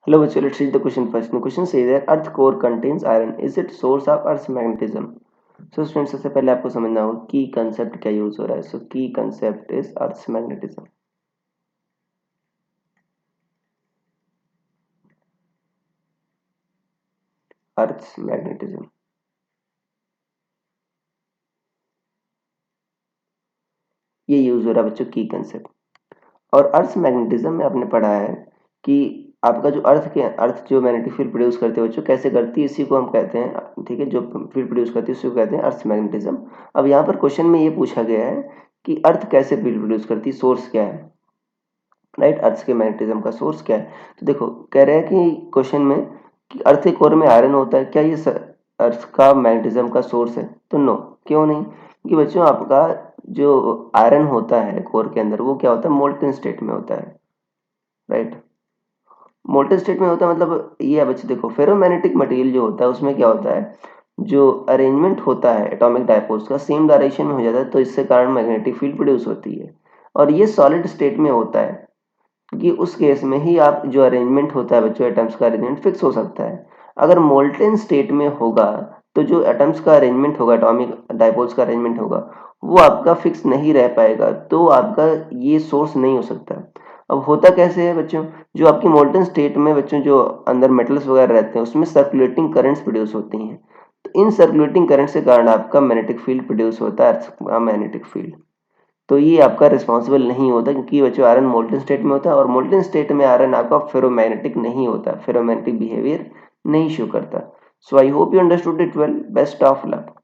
Hello, virtual. Let's read the question first. The question says that Earth core contains iron. Is it source of Earth's magnetism? So student सबसे पहले आपको समझना होगा की concept क्या use हो रहा है. So key concept is earth's magnetism. Earth's magnetism ये यूज हो रहा है बच्चों की कंसेप्ट. और अर्थ्स मैग्नेटिज्म में आपने पढ़ा है कि आपका जो अर्थ जो मैग्नेटिक फील्ड प्रोड्यूस करती है बच्चों कैसे करती है, इसी को हम कहते हैं. ठीक है, जो फील्ड प्रोड्यूस करती है उसी को कहते हैं अर्थ्स मैग्नेटिज्म. अब यहाँ पर क्वेश्चन में ये पूछा गया है कि अर्थ कैसे फील्ड प्रोड्यूस करती है, सोर्स क्या है. राइट, अर्थ के मैग्नेटिज्म का सोर्स क्या है. तो देखो कह रहे हैं कि क्वेश्चन में कि अर्थ के कोर में आयरन होता है, क्या ये अर्थ का मैग्नेटिज्म का सोर्स है. तो नो, क्यों नहीं. क्योंकि बच्चों आपका जो आयरन होता है कोर के अंदर वो क्या होता है, मोल्टन स्टेट में होता है. राइट, मोल्टन स्टेट में होता है मतलब ये है बच्चे. देखो फेरोमैग्नेटिक मटेरियल जो होता है उसमें क्या होता है, जो अरेंजमेंट होता है एटॉमिक डायपोल्स का सेम डायरेक्शन में हो जाता है, तो इससे कारण मैग्नेटिक फील्ड प्रोड्यूस होती है. और ये सॉलिड स्टेट में होता है क्योंकि उस केस में ही आप जो अरेंजमेंट होता है बच्चों एटम्स का अरेंजमेंट फिक्स हो सकता है. अगर मोल्टेन स्टेट में होगा तो जो एटम्स का अरेंजमेंट होगा, एटॉमिक डायपोल्स का अरेंजमेंट होगा, वो आपका फिक्स नहीं रह पाएगा, तो आपका ये सोर्स नहीं हो सकता. अब होता कैसे है बच्चों, जो आपकी मोल्टन स्टेट में बच्चों जो अंदर मेटल्स वगैरह रहते हैं उसमें सर्कुलेटिंग करंट्स प्रोड्यूस होती हैं. तो इन सर्कुलेटिंग करंट के कारण आपका मैग्नेटिक फील्ड प्रोड्यूस होता है, अर्थ का मैग्नेटिक फील्ड. तो ये आपका रिस्पॉन्सिबल नहीं होता क्योंकि बच्चों आयरन मोल्टन स्टेट में होता है और मोल्टन स्टेट में आयरन आपका फेरोमैग्नेटिक नहीं होता, फेरोमैग्नेटिक बिहेवियर नहीं शो करता. So I hope you understood it well. Best of luck.